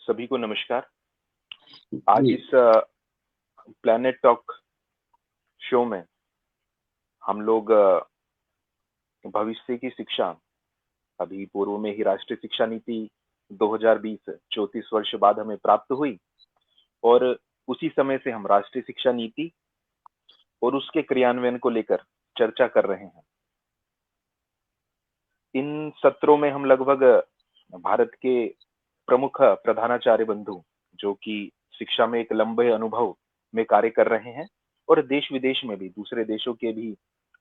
सभी को नमस्कार। आज जी। इस प्लैनेट टॉक शो में हम लोग भविष्य की शिक्षा, अभी पूर्व में ही राष्ट्रीय शिक्षा नीति 2020 34 वर्ष बाद हमें प्राप्त हुई और उसी समय से हम राष्ट्रीय शिक्षा नीति और उसके क्रियान्वयन को लेकर चर्चा कर रहे हैं। इन सत्रों में हम लगभग भारत के प्रमुख प्रधानाचार्य बंधु, जो कि शिक्षा में एक लंबे अनुभव में कार्य कर रहे हैं, और देश विदेश में भी दूसरे देशों के भी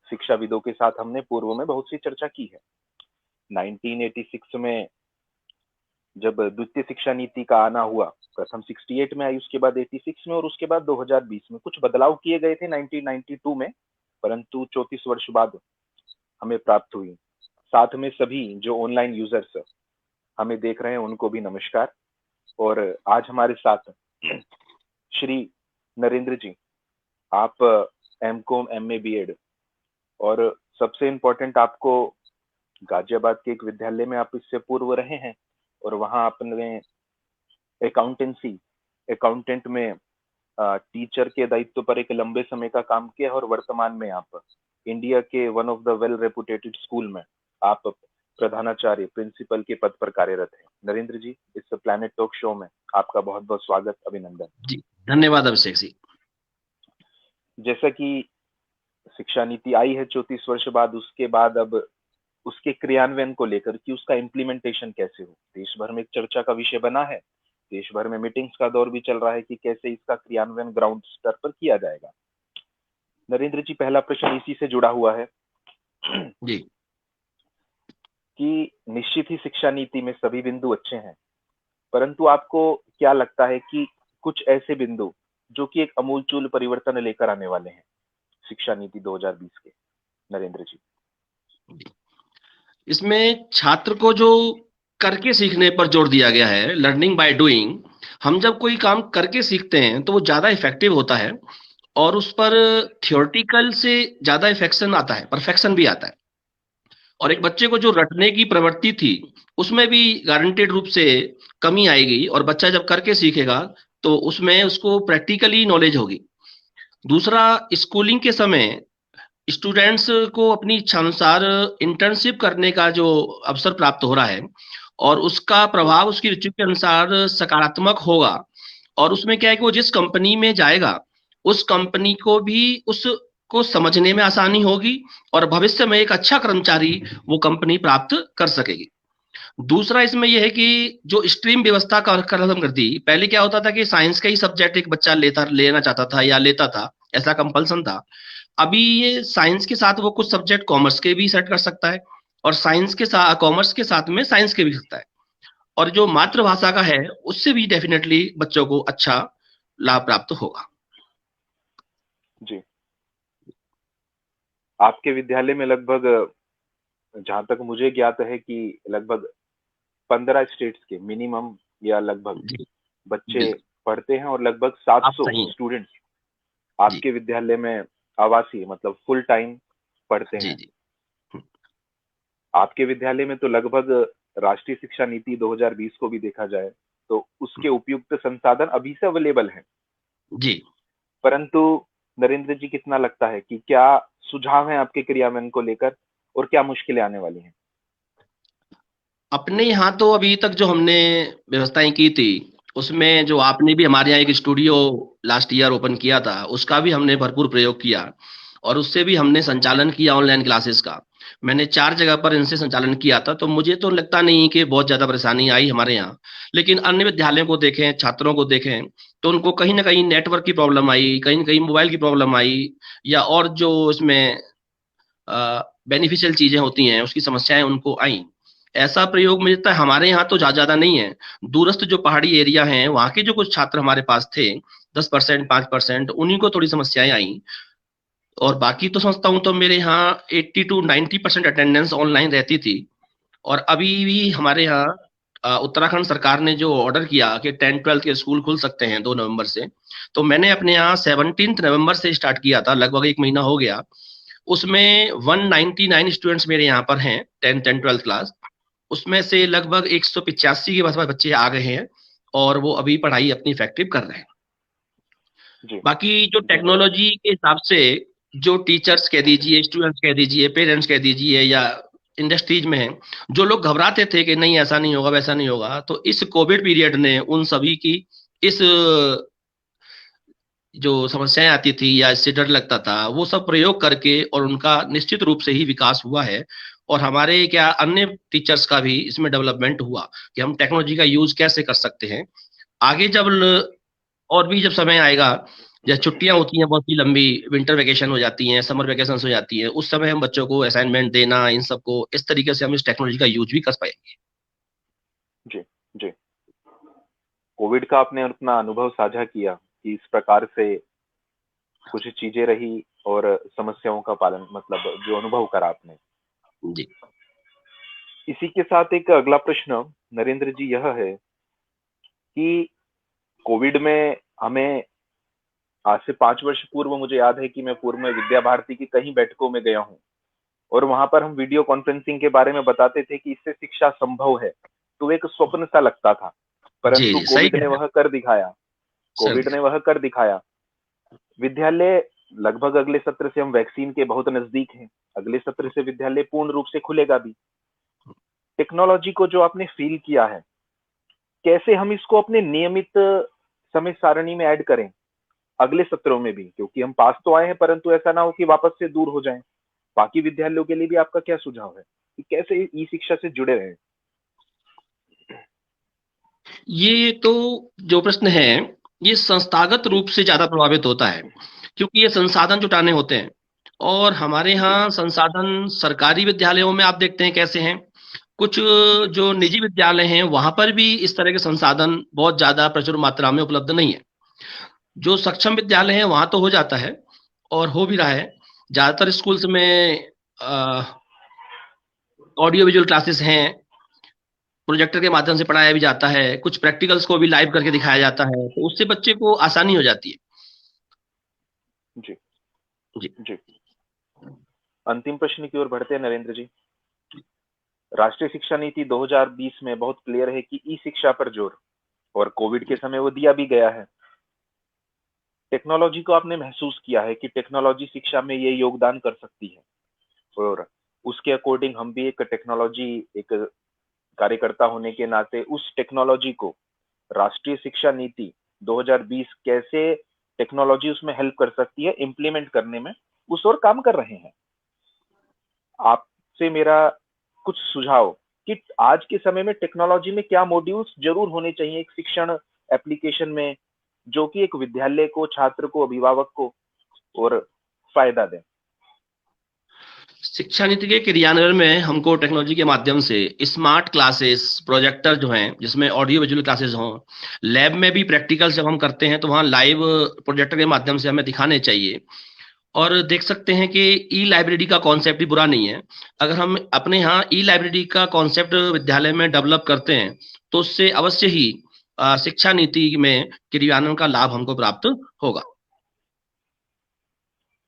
शिक्षाविदों के साथ हमने पूर्व में बहुत सी चर्चा की है। 1986 में जब द्वितीय शिक्षा नीति का आना हुआ, प्रथम 68 में आई, उसके बाद 86 में और उसके बाद 2020 में कुछ बदलाव किए गए थे 1992 में, परंतु 34 वर्ष बाद हमें प्राप्त हुई। साथ में सभी जो ऑनलाइन यूजर्स हमें देख रहे हैं उनको भी नमस्कार। और आज हमारे साथ श्री नरेंद्र जी, आप एमकॉम एमए बीएड और सबसे इम्पोर्टेंट आपको गाजियाबाद के एक विद्यालय में आप इससे पूर्व रहे हैं और वहां आपने अकाउंटेंट में टीचर के दायित्व पर एक लंबे समय का काम किया और वर्तमान में आप इंडिया के one of the well reputed school में आप प्रधानाचार्य प्रिंसिपल के पद पर कार्यरत हैं। नरेंद्र जी, इस प्लैनेट टॉक शो में आपका बहुत बहुत स्वागत, अभिनंदन। जी, धन्यवाद अभिषेक जी। जैसा कि शिक्षा नीति आई है 34 वर्ष बाद, उसके बाद अब उसके क्रियान्वयन को लेकर कि उसका इम्प्लीमेंटेशन कैसे हो, देश भर में एक चर्चा का विषय बना है। देश भर में मीटिंग्स का दौर भी चल रहा है कि कैसे इसका क्रियान्वयन ग्राउंड स्तर पर किया जाएगा। नरेंद्र जी, पहला प्रश्न इसी से जुड़ा हुआ है जी। कि निश्चित ही शिक्षा नीति में सभी बिंदु अच्छे हैं, परंतु आपको क्या लगता है कि कुछ ऐसे बिंदु जो कि एक अमूलचूल परिवर्तन लेकर आने वाले हैं शिक्षा नीति 2020 के? नरेंद्र जी। इसमें छात्र को जो करके सीखने पर जोर दिया गया है, लर्निंग बाय डूइंग। हम जब कोई काम करके सीखते हैं तो वो ज्यादा इफेक्टिव होता है और उस पर थियोरटिकल से ज्यादा इफेक्शन आता है, परफेक्शन भी आता है। और एक बच्चे को जो रटने की प्रवृत्ति थी उसमें भी गारंटेड रूप से कमी आएगी और बच्चा जब करके सीखेगा तो उसमें उसको प्रैक्टिकली नॉलेज होगी। दूसरा, स्कूलिंग के समय स्टूडेंट्स को अपनी इच्छानुसार इंटर्नशिप करने का जो अवसर प्राप्त हो रहा है और उसका प्रभाव उसकी रुचि के अनुसार सकारात्मक होगा। और उसमें क्या है कि वो जिस कंपनी में जाएगा उस कंपनी को भी उसको समझने में आसानी होगी और भविष्य में एक अच्छा कर्मचारी वो कंपनी प्राप्त कर सकेगी। दूसरा इसमें यह है कि जो स्ट्रीम व्यवस्था का खत्म कर दी। पहले क्या होता था कि साइंस का ही सब्जेक्ट एक बच्चा लेना चाहता था या लेता था, ऐसा कंपल्सन था। अभी ये साइंस के साथ वो कुछ सब्जेक्ट कॉमर्स के भी सेट कर सकता है और साइंस के साथ कॉमर्स के साथ में साइंस के भी सकता है। और जो मातृभाषा का है उससे भी डेफिनेटली बच्चों को अच्छा लाभ प्राप्त होगा। जी, आपके विद्यालय में लगभग, जहां तक मुझे ज्ञात है कि लगभग 15 स्टेट्स के मिनिमम या लगभग जी। बच्चे बिल्कुल, पढ़ते हैं और लगभग आप 700 सही हैं। स्टूडेंट्स जी। आपके विद्यालय में आवासीय मतलब फुल टाइम पढ़ते जी। हैं। जी। आपके विद्यालय में तो लगभग राष्ट्रीय शिक्षा नीति 2020 को भी देखा जाए तो उसके उपयुक्त संसाधन अभी से अवेलेबल हैं, जी। परंतु नरेंद्र जी, कितना लगता है कि क्या सुझाव है आपके क्रियान्वयन को लेकर और क्या मुश्किलें आने वाली हैं? अपने यहाँ तो अभी तक जो हमने व्यवस्थाएं की थी उसमें जो आपने भी हमारे यहाँ एक स्टूडियो लास्ट ईयर ओपन किया था उसका भी हमने भरपूर प्रयोग किया और उससे भी हमने संचालन किया ऑनलाइन क्लासेस का। मैंने 4 जगह पर इनसे संचालन किया था तो मुझे तो लगता नहीं कि बहुत ज्यादा परेशानी आई हमारे यहाँ। लेकिन अन्य विद्यालयों को देखें, छात्रों को देखें तो उनको कहीं ना कहीं नेटवर्क की प्रॉब्लम आई, कहीं ना कहीं मोबाइल की प्रॉब्लम आई या और जो इसमें बेनिफिशियल चीजें होती हैं उसकी समस्याएं उनको आई। ऐसा प्रयोग मुझे लगता है हमारे यहाँ तो ज्यादा नहीं है। दूरस्थ जो पहाड़ी एरिया हैं वहाँ के जो कुछ छात्र हमारे पास थे 10%, 5%, उन्हीं को थोड़ी समस्याएं आई। और बाकी तो समझता हूँ तो मेरे यहाँ 80 to 90% अटेंडेंस ऑनलाइन रहती थी। और अभी भी हमारे यहाँ उत्तराखंड सरकार ने जो ऑर्डर किया कि 10-12 के स्कूल खुल सकते हैं 2 नवंबर से, तो मैंने अपने यहाँ 17 नवंबर से स्टार्ट किया था, लगभग 1 महीना हो गया। उसमें 199 स्टूडेंट्स मेरे यहाँ पर हैं, 10th and 12th क्लास। उसमें से लगभग 185 के पास बच्चे आ गए हैं और वो अभी पढ़ाई अपनी इफेक्टिव कर रहे हैं। जी बाकी जो जी टेक्नोलॉजी के हिसाब से जो टीचर्स कह दीजिए, स्टूडेंट्स कह दीजिए, पेरेंट्स कह दीजिए, या इंडस्ट्रीज में हैं, जो लोग घबराते थे कि नहीं ऐसा नहीं होगा वैसा नहीं होगा, तो इस कोविड पीरियड ने उन सभी की इस जो समस्याएं आती थी या इससे डर लगता था, वो सब प्रयोग करके और उनका निश्चित रूप से ही विकास हुआ है। और हमारे क्या अन्य टीचर्स का भी इसमें डेवलपमेंट हुआ कि हम टेक्नोलॉजी का यूज कैसे कर सकते हैं आगे। और भी जब समय आएगा, या छुट्टियां होती हैं बहुत ही लंबी, विंटर वेकेशन हो जाती हैं, समर वेकेशन हो जाती है, उस समय हम बच्चों को असाइनमेंट देना, इन सबको इस तरीके से हम इस टेक्नोलॉजी का यूज भी कर पाएंगे। जी जी। कोविड का आपने अपना अनुभव साझा किया कि इस प्रकार से कुछ चीजें रही और समस्याओं का पालन, मतलब जो अनुभव करा आपने। जी इसी के साथ एक अगला प्रश्न नरेंद्र जी यह है कि कोविड में हमें आज से 5 वर्ष पूर्व मुझे याद है कि मैं पूर्व में विद्या भारती की कई बैठकों में गया हूँ और वहां पर हम वीडियो कॉन्फ्रेंसिंग के बारे में बताते थे कि इससे शिक्षा संभव है, तो एक स्वप्न सा लगता था। जी परंतु जी, सही कोविड कह ने रहे हैं वह कर दिखाया। सर। कोविड ने वह कर दिखाया। विद्यालय लगभग अगले सत्र से, हम वैक्सीन के बहुत नजदीक हैं, अगले सत्र से विद्यालय पूर्ण रूप से खुलेगा भी। टेक्नोलॉजी को जो आपने फील किया है, कैसे हम इसको अपने नियमित समय सारणी में ऐड करें अगले सत्रों में भी, क्योंकि हम पास तो आए हैं परंतु ऐसा ना हो कि वापस से दूर हो जाएं। बाकी विद्यालयों के लिए भी आपका क्या सुझाव है कि कैसे ई शिक्षा से जुड़े रहें? ये तो जो प्रश्न है, ये संस्थागत जी रूप से ज्यादा प्रभावित होता है, क्योंकि ये संसाधन जुटाने होते हैं। और हमारे जी यहाँ संसाधन सरकारी विद्यालयों में आप देखते हैं कैसे हैं, कुछ जी जो निजी विद्यालय हैं वहां पर भी इस तरह के संसाधन बहुत ज्यादा प्रचुर मात्रा में उपलब्ध नहीं है। जो सक्षम विद्यालय हैं वहां तो हो जाता है, और हो भी रहा है। ज्यादातर स्कूल्स में ऑडियो विजुअल क्लासेस हैं, प्रोजेक्टर के माध्यम से पढ़ाया भी जाता है, कुछ प्रैक्टिकल्स को भी लाइव करके दिखाया जाता है, तो उससे बच्चे को आसानी हो जाती है। जी जी जी। अंतिम प्रश्न की ओर बढ़ते हैं नरेंद्र जी। राष्ट्रीय शिक्षा नीति 2020 में बहुत क्लियर है कि ई शिक्षा पर जोर, और कोविड के समय वो दिया भी गया है। टेक्नोलॉजी को आपने महसूस किया है कि टेक्नोलॉजी शिक्षा में ये योगदान कर सकती है, और उसके अकॉर्डिंग हम भी एक टेक्नोलॉजी, एक कार्यकर्ता होने के नाते उस टेक्नोलॉजी को, राष्ट्रीय शिक्षा नीति 2020 कैसे टेक्नोलॉजी उसमें हेल्प कर सकती है इम्प्लीमेंट करने में, उस ओर काम कर रहे हैं। आपसे मेरा कुछ सुझाव कि आज के समय में टेक्नोलॉजी में क्या मॉड्यूल्स जरूर होने चाहिए एक शिक्षण एप्लीकेशन में, जो कि एक विद्यालय को, छात्र को, अभिभावक को और फायदा दें। शिक्षा नीति के क्रियान्वयन में हमको टेक्नोलॉजी के माध्यम से स्मार्ट क्लासेस, प्रोजेक्टर जो हैं जिसमें ऑडियो विजुअल क्लासेस हों, लैब में भी प्रैक्टिकल जब हम करते हैं तो वहाँ लाइव प्रोजेक्टर के माध्यम से हमें दिखाने चाहिए। और देख सकते हैं कि ई लाइब्रेरी का कॉन्सेप्ट भी बुरा नहीं है। अगर हम अपने यहाँ ई लाइब्रेरी का कॉन्सेप्ट विद्यालय में डेवलप करते हैं तो उससे अवश्य ही शिक्षा नीति में क्रियान्वयन का लाभ हमको प्राप्त होगा।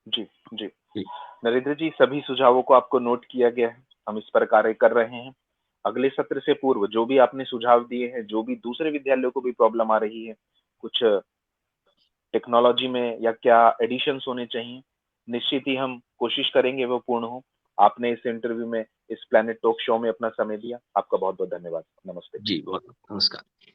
जी जी। जी नरेंद्र जी, सभी सुझावों को आपको नोट किया गया है, हम इस पर कार्य कर रहे हैं। अगले सत्र से पूर्व जो भी आपने सुझाव दिए हैं, जो भी दूसरे विद्यालयों को भी प्रॉब्लम आ रही है, कुछ टेक्नोलॉजी में या क्या एडिशंस होने चाहिए, निश्चित ही हम कोशिश करेंगे वो पूर्ण हो। आपने इस इंटरव्यू में, इस प्लैनेट टॉक शो में अपना समय दिया, आपका बहुत बहुत धन्यवाद। नमस्ते। जी, बहुत नमस्कार।